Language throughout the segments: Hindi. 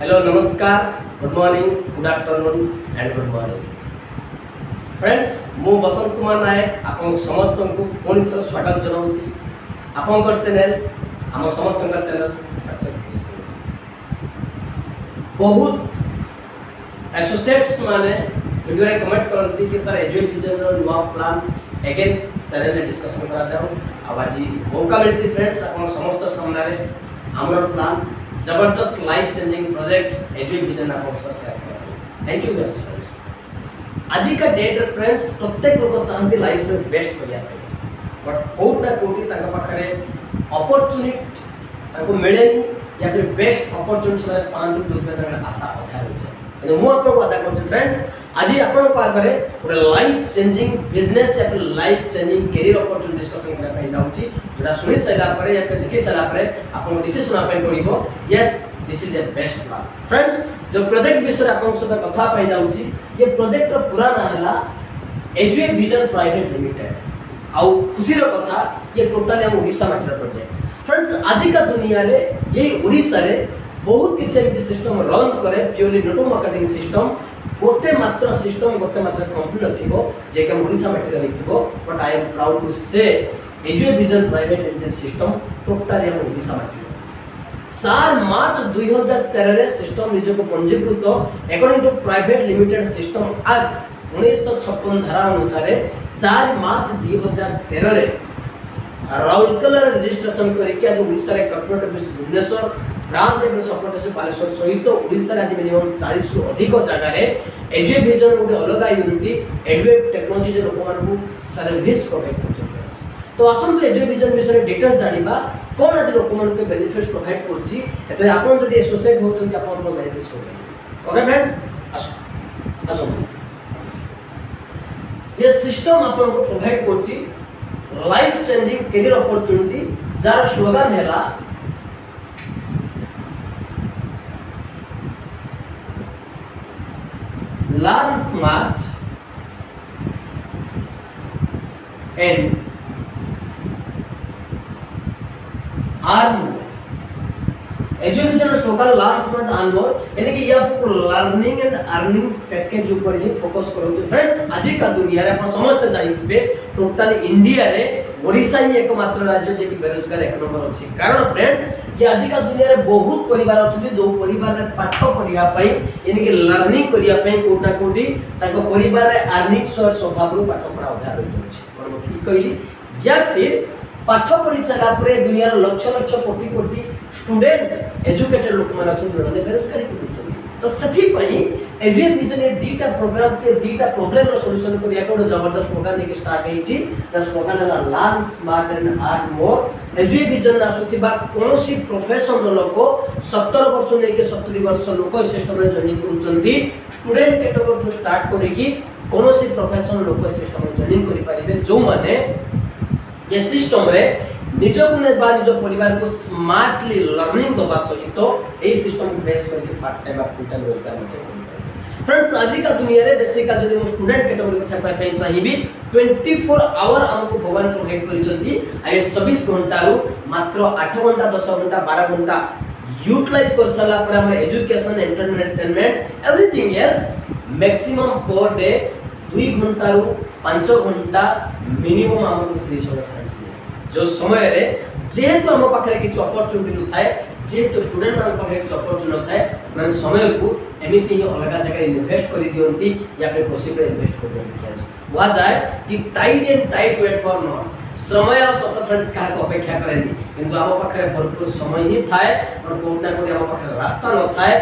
हेलो नमस्कार good morning good afternoon and good morning friends मु बसंत कुमार नायक आपन समस्त को पुणी थर स्वागत जनाऊँगी आपन चैनल आम समस्त चैनल सक्सेस बहुत एसोसिएट्स माने वीडियो रे कमेंट करती कि सर एजुकेशन नुआ प्लान अगेन चैनल रे डिस्कशन करा जाओ आज मौका मिलछि फ्रेंड्स आपन समस्त सामने रे हमर प्लान जबरदस्त लाइफ चेंजिंग प्रोजेक्ट एजुकेशन आपन सर शेयर करते thank you very much friends आज का डेट फ्रेंड्स प्रत्येक लोग चाहते लाइफ में बेस्ट करिया बट कोट ना कोटी ताका पाखरे अपॉर्चुनिटी ताको मिलेनी या फिर बेस्ट अपॉर्चुनिटी से पांच जो में आशा अधा हो जाए तो मु आपको अदा करछु फ्रेंड्स आज आपन को आगरे पूरा लाइफ चेंजिंग बिजनेस या फिर life changing career opportunity discussion करा पई जाउची जोडा सुनि सैला परे या फिर देखि सैला परे आपन डिसीजन आपन पड़िबो yes this is a best plan friends जो प्रोजेक्ट विषय आपन सदा कथा पई जाउची ये प्रोजेक्ट रो पूरा ना हला एजुए विजन प्राइवेट लिमिटेड आउ खुशी रो कथा ये टोटली हम ओडिसा मैटर प्रोजेक्ट फ्रेंड्स आज का दुनिया रे ये ओडिसा रे बहुत किसी सिस्टम रन करे प्योरली नेटवर्क मार्केटिंग सिस्टम गोटे मात्र सिस्टम गोटे मात्र कंपनी नथिबो जे के ओडिसा मैटर हिथिबो but I am proud to say Eduvision private limited system totally हम ओडिसा मैटर 4 मार्च 2013 रे सिस्टम निज को पंजीकृत according to private limited system act 1956 धारा अनुसार 4 मार्च 2013 रे राउरकेला रजिस्ट्रेशन करके आज ओडिसा रे corporate office Bhubaneswar branch and support से बालेश्वर सहित ओडिसा आज मिनिमम 40 रु अधिक जगह रे एजुए विजन गोटे अलग यूनिटी एडुए टेक्नोलॉजी जे लोक मान को सर्विस प्रोवाइड करछ फ्रेंड्स तो आसन तो एजुए विजन विषय डिटेल जानिबा कोन आज लोक मान के बेनिफिट्स प्रोवाइड करछि एते आपन जदि एसोसिएट होचंती आपन को बेनिफिट्स होबे ओके फ्रेंड्स आसो ये सिस्टम आपन को प्रोवाइड करछि लाइफ चेंजिंग करियर अपॉर्चुनिटी जार स्लोगन हैला learn smart and earn education slogan learn smart earn more यानी कि ये आपको लर्निंग एंड अर्निंग पैकेज ऊपर ही फोकस करू फ्रेंड्स आज का दुनिया रे अपन समस्त जानिथिबे टोटली इंडिया रे ओडिसा ही एकमात्र राज्य जे कि बेरोजगार एक नंबर अछि कारण फ्रेंड्स कि आज का दुनिया रे बहुत परिवार अछि जो परिवार रे पाठ पढिया पई यानी कि लर्निंग करिया पई कोटा कोटी ताको परिवार रे अर्निंग सोर्स स्वभाव रो पाठ पढा उधार होई छै कोन ठीक कहली या फिर पाठ पढ़ी सारा परे दुनिया रो लक्ष लक्ष कोटी कोटी स्टूडेंट्स एजुकेटेड लोक माने अछि जो माने बेरोजगारी को होछन तो सठी पई एजुए विजन ए दीटा प्रोग्राम के दीटा प्रॉब्लम रो सॉल्यूशन करिया को जबरदस्त प्रोग्राम लेके स्टार्ट हेछि त स्लोगन है learn smart and earn more Eduvision आसुतिबा कोनोसी प्रोफेशन रो लोक 70 वर्ष लेके 70 वर्ष लोक सिस्टम रे जॉइनिंग करूचंती स्टूडेंट कैटेगरी टू स्टार्ट करिकि कोनोसी प्रोफेशन लोक सिस्टम रे जॉइनिंग करि परिबे जो माने ये सिस्टम रे निजो को ने बा निजो परिवार को स्मार्टली लर्निंग दबा सहित ए सिस्टम को बेस करके पार्ट टाइम फुल टाइम रोजगार मते करते फ्रेंड्स आज का दुनिया रे बेसिक का जदी मो स्टूडेंट कैटेगरी कथा पाइ पे चाहिबी 24 आवर हमको भगवान प्रोवाइड करिसंती आय 24 घंटा रो मात्र 8 घंटा 10 घंटा 12 घंटा यूटिलाइज कर सला पर हमर education entertainment everything else maximum per day 2 घंटा रो 5 घंटा मिनिमम हमको फ्री सोला फ्रेंड्स जो समय रे जेहेतु हम पाखरे किछ अपॉर्चुनिटी न थाए जेहेतु स्टूडेंट मान पाखरे किछ अपॉर्चुनिटी न थाए समान समय को एमिति ही अलग जगह इन्वेस्ट करि दियंती या फिर पॉसिबल इन्वेस्ट कर दियंती फ्रेंड्स हुआ जाए कि tide and tight wait for not समय और सत फ्रेंड्स का अपेक्षा करेंदी किंतु हम पाखरे भरपूर समय ही थाए और कोना कोना हम पाखरे रास्ता न थाए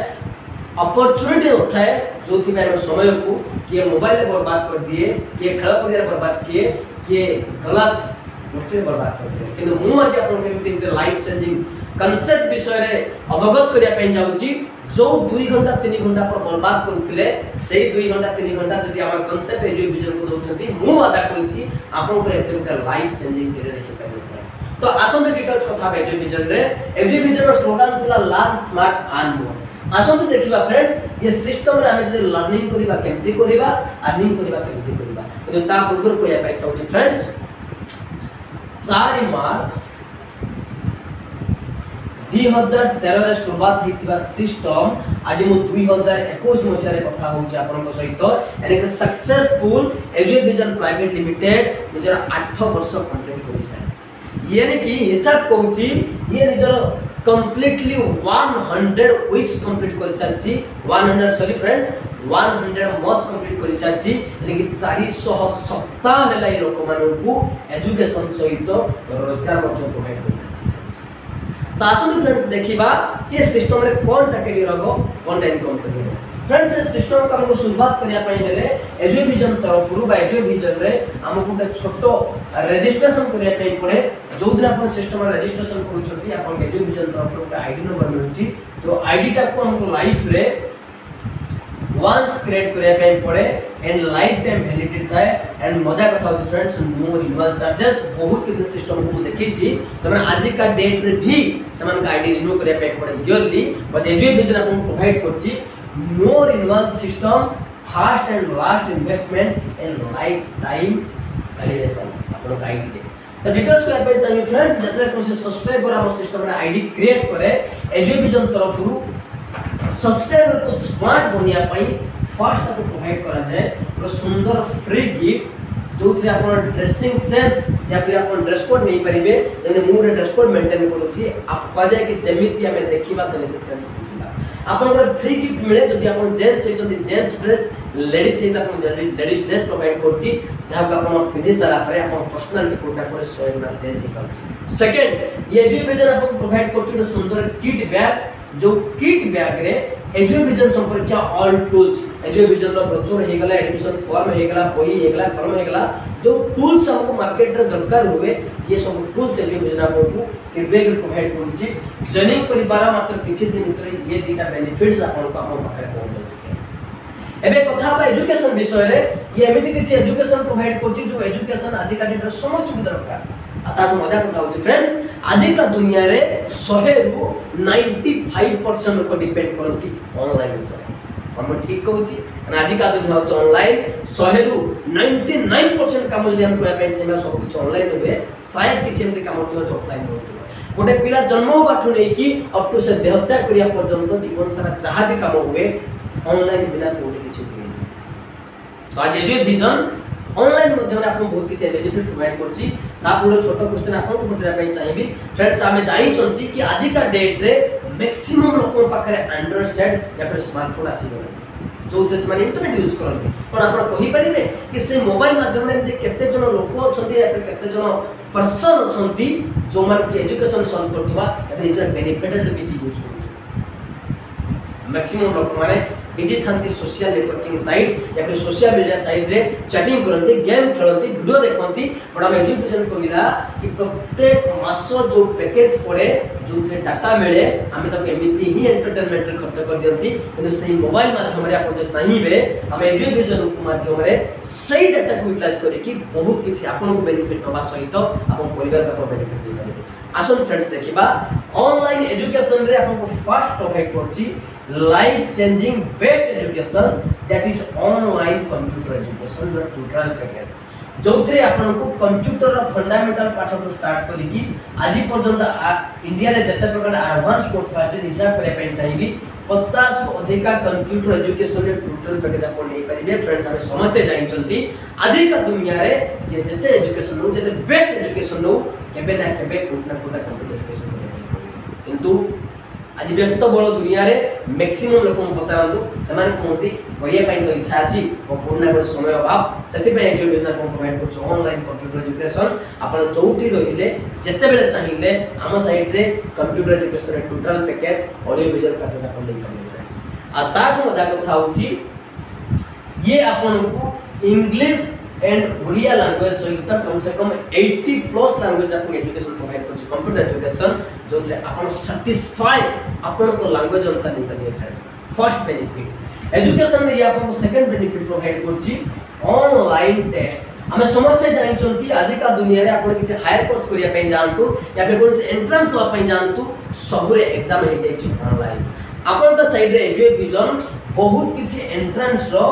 अपॉर्चुनिटी न थाए जो थी मैं समय को कि मोबाइल बर्बाद कर दिए कि खेल पड़िया बर्बाद किए कि गलत गोष्ठी बर्बाद कर दिए किंतु मु आज आपन केमति लाइफ चेंजिंग कांसेप्ट विषय रे अवगत करिया पई जाउची जो 2 घंटा 3 घंटा पर बर्बाद करूथिले सेही 2 घंटा 3 घंटा जदि हमर कांसेप्ट एजुए विजन को दउचंती मु वादा करिछि आपन को एथे गोटे लाइफ चेंजिंग करियर हे परिबो तो आसन डिटेल्स कथा एजुए विजन रे एजुए विजन रो स्लोगन थिला लर्न स्मार्ट अर्न मोर आसन देखिबा फ्रेंड्स ये सिस्टम रे हम जदि लर्निंग करिबा केमति करिबा अर्निंग करिबा केमति करिबा तो ता पूर्व कोया पाइ चाउची फ्रेंड्स 4 मार्च 2013 रे शुरुआत हेतिबा सिस्टम आज मु 2021 मसिया रे कथा होउची आपन सहित एने के सक्सेसफुल एजुकेशन प्राइवेट लिमिटेड निजर 8 वर्ष कंप्लीट करि सारी यानी कि हिसाब कहूची ये निजर कंप्लीटली 100 वीक्स कंप्लीट कर Sarchi 100 sorry friends 100 months complete कर सारची यानी कि 400 सप्ताह हला ए लोक मानकू एजुकेशन सहित रोजगार मध्य प्रोवाइड कर सारची तो आसु फ्रेंड्स देखिबा कि सिस्टम रे कोन टाकेली रगो कोन इनकम करियो फ्रेंड्स इस सिस्टम का हमको शुरुआत करिया पई हेले एजुविजन तरफ रु बा एजुविजन रे हमको एक छोटो रजिस्ट्रेशन करिया पई पड़े जो दिन अपन सिस्टम रे रजिस्ट्रेशन करू छथि अपन एजुविजन तरफ रु आईडी नंबर मिलुची जो आईडी टा को हमको लाइफ रे वंस क्रिएट करिया पई पड़े एंड लाइफ टाइम वैलिडिटी थाए एंड मजा कथा होती फ्रेंड्स नो रिन्यूअल चार्जेस बहुत किसी सिस्टम को देखि छी तने आज का डेट रे भी समान का आईडी रिन्यू करिया पई पड़े ईयरली बट एजुविजन अपन प्रोवाइड करची no renewal system fast and last investment and lifetime validation आपन का आईडी दे तो डिटेल्स को अपन चाहिए फ्रेंड्स जतरे को से सब्सक्राइबर हम सिस्टम रे आईडी क्रिएट करे एजुविजन तरफ रु सब्सक्राइबर को स्मार्ट बनिया पई फास्ट को प्रोवाइड करा जाए और सुंदर फ्री गिफ्ट जो थे अपन ड्रेसिंग सेंस या फिर अपन ड्रेस कोड नहीं परिबे जने मु रे ड्रेस कोड मेंटेन करूची आप पाजे कि जेमिति हमें देखिबा से फ्रेंड्स आपन फ्री गिफ्ट मिले जदि आपन जेंट्स होचंदी जेंट्स ड्रेस लेडीज से आपन लेडीज ड्रेस प्रोवाइड करची जहा का आपन विधि सारा पर आपन पर्सनालिटी कोटा पर स्वयं ना चेंज हे करची सेकंड ये एजुविजन आपन प्रोवाइड करची सुंदर किट बैग जो किट बैग रे एजुविजन संपर्क ऑल टूल्स एजुविजन रो ब्रोचर हे गला एडमिशन फॉर्म हे गला बही हे गला कलम हे गला जो टूल्स हमको मार्केट रे दरकार हुए ये सब टूल्स एजुविजन आपको किट बैग प्रोवाइड करची जर्निंग परिवार मात्र किछि दिन भीतर ये दीटा बेनिफिट्स आपन को आपन पाखरे पहुंच जाय एबे कथा बा एजुकेशन विषय रे ये एमिति किछि एजुकेशन प्रोवाइड करची जो एजुकेशन आज का डेट समस्त की दरकार आता को मजा कथा होची फ्रेंड्स आज का दुनिया रे 100 रु 95% लोग डिपेंड करती ऑनलाइन ऊपर हम ठीक कहूची आज का दुनिया हो ऑनलाइन 100 रु 99% काम जदि हम कोया पेन सेना सब कुछ ऑनलाइन होबे शायद किछि एमति काम होतो जो ऑफलाइन होतो गोटे पिला जन्म बाठु नै कि अप टू से देहत्या करिया पर्यंत जीवन सारा जहां भी काम हुए ऑनलाइन बिना कोई किछि हुए तो आज ये विजन ऑनलाइन माध्यम आपन बहुत किसी बेनिफिट प्रोवाइड करची तापुरो छोटो क्वेश्चन आपन को पचरा पई चाहिबी फ्रेंड्स हमें जाई चंती कि आज का डेट रे मैक्सिमम लोगन पाखरे एंड्रॉइड सेट या फिर स्मार्टफोन आसी गले जो थे माने इंटरनेट यूज करते पण आपन कहि परिबे कि से मोबाइल माध्यम रे जे केते जन लोक अछंती या फिर केते जन पर्सन अछंती जो मान के एजुकेशन सॉल्व करतबा या फिर इतर बेनिफिटेड किछि यूज करतबा मैक्सिमम लोक माने बिजी थांती सोशल नेटवर्किंग साइट या फिर सोशल मीडिया साइट रे चैटिंग करंती गेम खेलंती वीडियो देखंती बड़ा हम एजुकेशन कहिला कि प्रत्येक मास जो पैकेज पड़े जो थे डाटा मिले हम तक एमिति ही एंटरटेनमेंट रे खर्च कर दियंती किंतु सही मोबाइल माध्यम रे आपण जे चाहिबे हम एजुकेशन माध्यम रे सही डाटा को यूटिलाइज करी कि बहुत किछि आपन को बेनिफिट होबा सहित आपन परिवार का बेनिफिट दे पारे आसन फ्रेंड्स देखिबा ऑनलाइन एजुकेशन रे आपन को फास्ट प्रोवाइड करची life changing best education that is online computer education the tutorial package जो थे आपन को कंप्यूटर रो फंडामेंटल पाठ को स्टार्ट करी कि आज पर्यंत इंडिया रे जते प्रकार एडवांस कोर्स बाचे हिसाब करे पे चाहिबी 50 को अधिक कंप्यूटर एजुकेशन रे ट्यूटोरियल पैकेज आपन नै परिबे फ्रेंड्स हम समझते जाई चलती आज का दुनिया रे जे जते एजुकेशन हो जते बेस्ट एजुकेशन हो केबे ना केबे कोना कोना कंप्यूटर एजुकेशन करे किंतु आज व्यस्त बड़ दुनिया रे मैक्सिमम लोक पचारंतु से कहते करिया पाई तो इच्छा अछि कोरोना को समय अभाव सेति पे एजुकेशन को प्रोवाइड करछ ऑनलाइन कंप्यूटर एजुकेशन आपण चौथी रहिले जते बेले चाहिए हम साइट रे computer education total package audio visual classes आपण ले पारे फ्रेंड्स आ ताठ मजा कथा होची ये आपण को इंग्लिश एंड ओडिया लैंग्वेज सहित कम से कम 80 प्लस लैंग्वेज आपन एजुकेशन प्रोवाइड करछ कंप्यूटर एजुकेशन जो थे आपन सैटिस्फाई आपन को लैंग्वेज अनुसार नहीं करिए फ्रेंड्स फर्स्ट बेनिफिट एजुकेशन में ये आपन को सेकंड बेनिफिट प्रोवाइड करछि ऑनलाइन टेस्ट हमें समझते जाई चलती आज का दुनिया रे आपन किसी हायर कोर्स करिया पे जानतु या फिर कोन से एंट्रेंस हो पे जानतु सब रे एग्जाम हे जाई छि ऑनलाइन आपन का साइड रे एजुकेशन बहुत किसी एंट्रेंस रो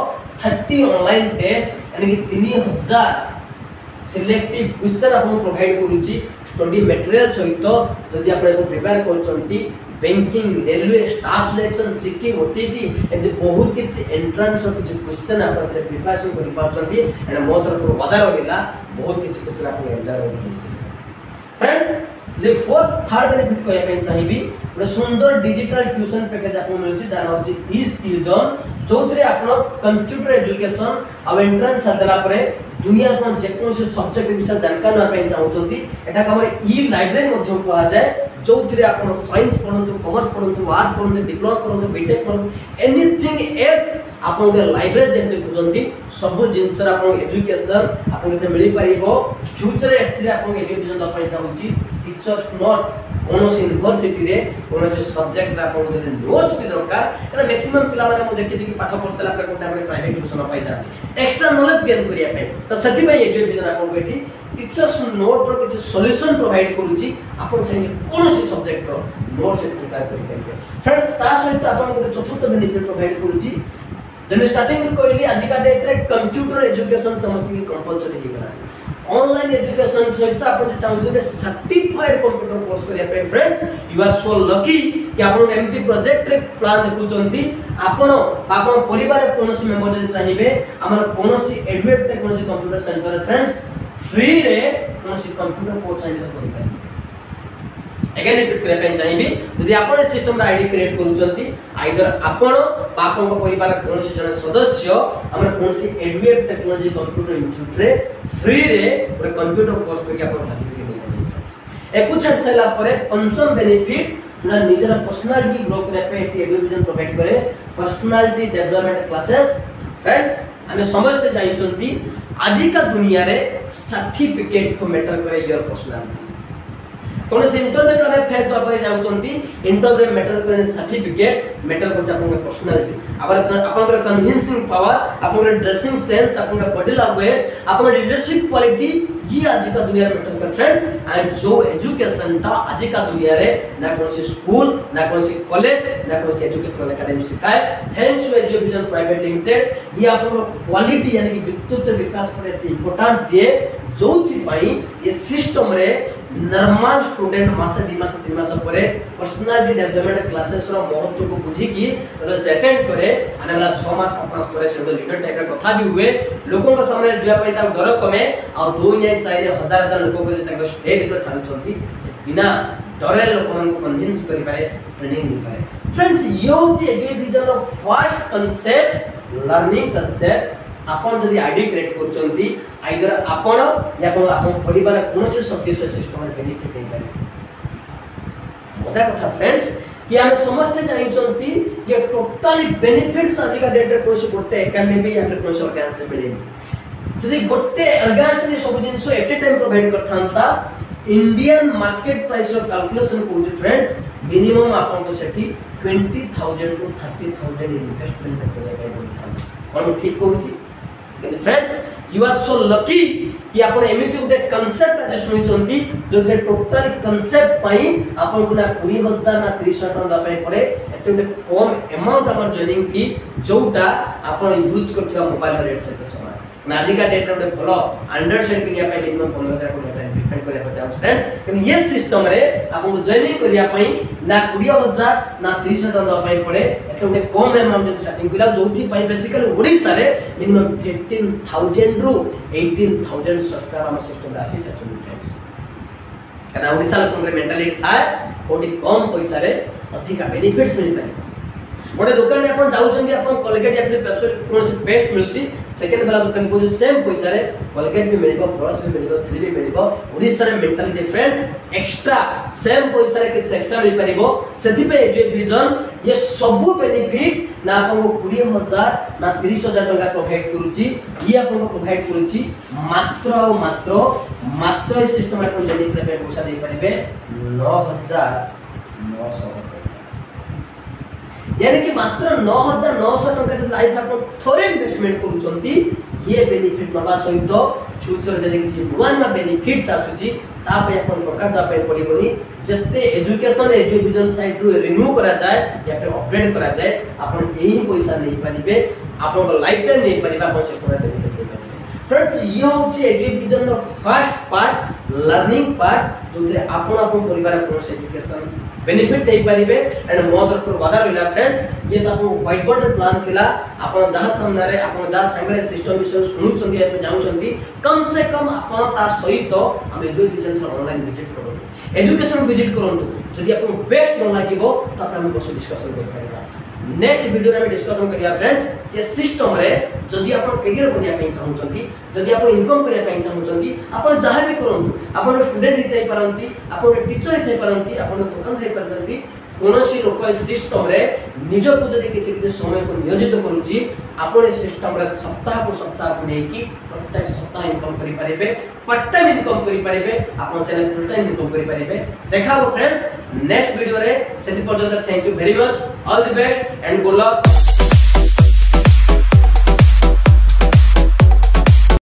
30 ऑनलाइन टेस्ट यानी कि 3000 सिलेक्टिव क्वेश्चन आपको प्रोवाइड करूची स्टडी मटेरियल सहित जदि आप प्रिपेयर करछंती banking railway staff selection Sikkim OTT एमती बहुत किसी एंट्रेंस रो किसी क्वेश्चन आप प्रिपरेशन करि पाछंती एंड मो तरफ वादा रहिला बहुत किसी क्वेश्चन आप एंटर होई फ्रेंड्स ले फोर्थ थर्ड बेनिफिट कहया पे चाहिबी ଗୋଟେ ସୁନ୍ଦର ଡିଜିଟାଲ ଟ୍ୟୁସନ ପ୍ୟାକେଜ ଆପଣଙ୍କୁ ମିଳୁଛି ଯାହା ହେଉଛି ଇ ସ୍କିଲ୍ ଜୋନ୍ ଯୋଉଥିରେ ଆପଣ କମ୍ପ୍ୟୁଟର ଏଜୁକେସନ ଆଉ ଏଣ୍ଟ୍ରାନ୍ସ ସାରିଲା ପରେ ଦୁନିଆର ଆପଣ ଯେକୌଣସି ସବଜେକ୍ଟ ବିଷୟରେ ଜାଣିକାର ନେବା ପାଇଁ ଚାହୁଁଛନ୍ତି ଏଟା ଆମର ଇ ଲାଇବ୍ରେରୀ ମଧ୍ୟ କୁହାଯାଏ ଯୋଉଥିରେ ଆପଣ ସାଇନ୍ସ ପଢ଼ନ୍ତୁ କମର୍ସ ପଢ଼ନ୍ତୁ ଆର୍ଟ୍ସ ପଢ଼ନ୍ତୁ ଡିପ୍ଲୋମା କରନ୍ତୁ ବିଟେକ୍ କରନ୍ତୁ ଏନିଥିଙ୍ଗ ଏଲ୍ସ ଆପଣ ଗୋଟେ ଲାଇବ୍ରେରୀ ଯେମିତି ଖୋଜନ୍ତି ସବୁ ଜିନିଷର ଆପଣ ଏଜୁକେସନ ଆପଣଙ୍କୁ ଏଥିରେ ମିଳିପାରିବ ଫ୍ୟୁଚରରେ ଏଥିରେ ଆପଣଙ୍କୁ ଏଜୁକେସନ ଦେବା ପାଇଁ ଚାହୁଁଛି टीचर्स नॉट कोनोसी यूनिवर्सिटी रे कोनोसी सब्जेक्ट रे आपन जदि नोट्स भी दरकार एना मैक्सिमम पिला माने मु देखि कि पाठ पढ़सला पर कोटा बडे प्राइवेट ट्यूशन पाई जाती एक्स्ट्रा नॉलेज गेन करिया पे तो सती में एजुकेशन आपन बेटी टीचर्स नोट रो किछ सॉल्यूशन प्रोवाइड करूची आपन चाहिए कोनोसी सब्जेक्ट रो नोट्स प्रिपेयर करि करिके फ्रेंड्स ता सहित आपन को चतुर्थ बेनिफिट प्रोवाइड करूची जने स्टार्टिंग रे कहली आज का डेट रे कंप्यूटर एजुकेशन समझ के कंपलसरी ही गला ऑनलाइन एजुकेशन सहित आप चाहते सर्टिफाइड कंप्यूटर कोर्स करिया पे friends you are so lucky कि आपण एमती प्रोजेक्ट रे प्लान देखुचंती आपण आपन परिवार कोनोसी मेंबर जे चाहिबे हमर कोनोसी एडवेट technology computer centre friends free रे कोनोसी कंप्यूटर कोर्स चाहिबे तो करि पाए अगेन रिपीट करे पे चाहिबी यदि आपण सिस्टम रे आईडी क्रिएट करूचंती आइदर आपण बापन को परिवार कोनोसी जन सदस्य हमर कोनोसी एडवेट टेक्नोलॉजी कंप्यूटर इंस्टीट्यूट रे फ्री रे पूरा कंप्यूटर कोर्स करके आपण सर्टिफिकेट दे फ्रेंड्स एकु छाड़ सला परे पंचम बेनिफिट जोना निजर पर्सनालिटी ग्रो करे पे एडुकेशन प्रोवाइड करे पर्सनालिटी डेवलपमेंट क्लासेस फ्रेंड्स हमें समझते जाइचंती आज का दुनिया रे सर्टिफिकेट को मैटर करे योर पर्सनालिटी कोन से इंटरनेट रे फेस तो अपन जाउचंती इंटरनेट मैटर करे सर्टिफिकेट मैटर करछ अपन पर्सनालिटी अपन कन्विंसिंग पावर अपन ड्रेसिंग सेंस अपन बॉडी लैंग्वेज अपन लीडरशिप क्वालिटी ये आज का दुनिया में मैटर कर फ्रेंड्स एंड जो एजुकेशन ता आज का दुनिया रे ना कोन से स्कूल ना कोन से कॉलेज ना कोन से एजुकेशनल एकेडमी सिखाए thanks to education private limited ये अपन क्वालिटी यानी कि व्यक्तित्व विकास पर इंपोर्टेंट दिए जोथि पई ये सिस्टम रे नॉर्मल स्टूडेंट मासे 2 मास 3 मास परे पर्सनालिटी डेवलपमेंट क्लासेस रो महत्व को बुझी की से अटेंड करे आने वाला 6 मास 7 मास परे से लीडर टाइप का कथा भी हुए लोगों के सामने जिया पई ता डर कमे और 2 या 4 हजार हजार लोगों को ताको स्टेज पर छानुचंती बिना डरे लोक मन को कन्विंस करि पारे ट्रेनिंग दी पारे फ्रेंड्स यो जे education row first concept learning concept आपण जदि आईडी क्रिएट करचंती आइदर आपण या कोन आपण परिवार कोनोसी सदस्य सिस्टम रे बेनिफिट नै पारे मजा कथा फ्रेंड्स कि हम समझते जाइचंती ये टोटली बेनिफिट्स आज का डेट रे कोनोसी गोटे एकेडमी या फिर कोनोसी ऑर्गेनाइजेशन से मिले जदि गोटे ऑर्गेनाइजेशन सब जिंस एट ए टाइम प्रोवाइड करथांता इंडियन मार्केट प्राइस रो कैलकुलेशन को फ्रेंड्स मिनिमम आपण को सेठी 20000 टू 30000 इन्वेस्टमेंट करे पय पड़थांता और ठीक कहूची friends you are so lucky कि आपण एमिति उते कांसेप्ट आज सुनिचंती जो से टोटल कांसेप्ट पई आपण को ना 20000 ना 30000 टका पय पड़े एते उते कम अमाउंट हमर जॉइनिंग फी जोटा आपण यूज करथिया मोबाइल रेट से समान आज का डेट रे भलो 100 सेट किनिया पे मिनिमम 15000 को पेमेंट करे पचास फ्रेंड्स लेकिन ये सिस्टम रे आपन को जॉइनिंग करिया पई ना 20000 ना 300 टका पई पड़े एते उते कम अमाउंट स्टार्टिंग करिया जोथि पई बेसिकली ओडिसा रे मिनिमम 15000 रु 18000 सब्सक्राइबर हम सिस्टम रे आसी सचुन फ्रेंड्स kana ओडिसा लोक रे मेंटालिटी थाए कोठी कम पैसा रे अधिक बेनिफिट्स मिल पारे गोटे दुकान में अपन जाउछंदी अपन कोलगेट या फिर पेप्सोड कोनोसी पेस्ट मिलुची सेकंड वाला दुकान को सेम पैसा रे कोलगेट भी मिलबो ब्रश भी मिलबो थ्री भी मिलबो ओडिसा रे मेंटालिटी फ्रेंड्स एक्स्ट्रा सेम पैसा रे कि एक्स्ट्रा मिल परिबो सेति पे जे विजन ये सब बेनिफिट ना अपन को 20000 ना 30000 टका प्रोवाइड करूची ये अपन को प्रोवाइड करूची मात्र मात्र इस सिस्टम अपन जनी पे पैसा दे परिबे 9900 यानी कि मात्र 9900 टका जो लाइफ अपन थोरे इन्वेस्टमेंट करूचंती ये बेनिफिट नबा सहित फ्यूचर जदि किछि नुवा बेनिफिट्स आछुची ता पे अपन टका दा पे पड़िबनी जत्ते एजुकेशन साइड रो रिन्यू करा जाए या फिर अपग्रेड करा जाए अपन एही पैसा नै परिबे अपन को लाइफ टाइम नै परिबा अपन सिस्टम बेनिफिट नै परिबे फ्रेंड्स ये होची education row first part learning part जो थे आपण परिवार को एजुकेशन बेनिफिट दे परिबे एंड मो तरफ वादा रहला फ्रेंड्स ये तो व्हाइट बोर्ड प्लान थिला आपण जहा सामने रे आपण जहा संगे सिस्टम विषय सुनु चंदी ए जाउ चंदी कम से कम आपण ता सहित हम एजुकेशन ऑनलाइन विजिट करू एजुकेशन विजिट करंतु जदि आपण बेस्ट न लागिबो त आपण बस डिस्कशन कर परिबा नेक्स्ट वीडियो रे डिस्कशन करिया फ्रेंड्स जे सिस्टम रे जदि आपण करियर बनिया पई चाहू चंदी जदि आपण इनकम करिया पई चाहू चंदी आपण जहा भी करंतु आपण स्टूडेंट हिते पारंती आपण टीचर हिते पारंती आपण दुकान हिते पारंती कोनोसी लोक सिस्टम रे निज को जदि किछि समय को नियोजित करूची आपण सिस्टम रे सप्ताह को नै कि प्रत्येक सप्ताह इनकम करि परिबे पार्ट टाइम इनकम करि परिबे आपण चैनल फुल टाइम इनकम करि परिबे देखाबो फ्रेंड्स नेक्स्ट वीडियो रे सेति पर्यंत thank you very much all the best and good luck.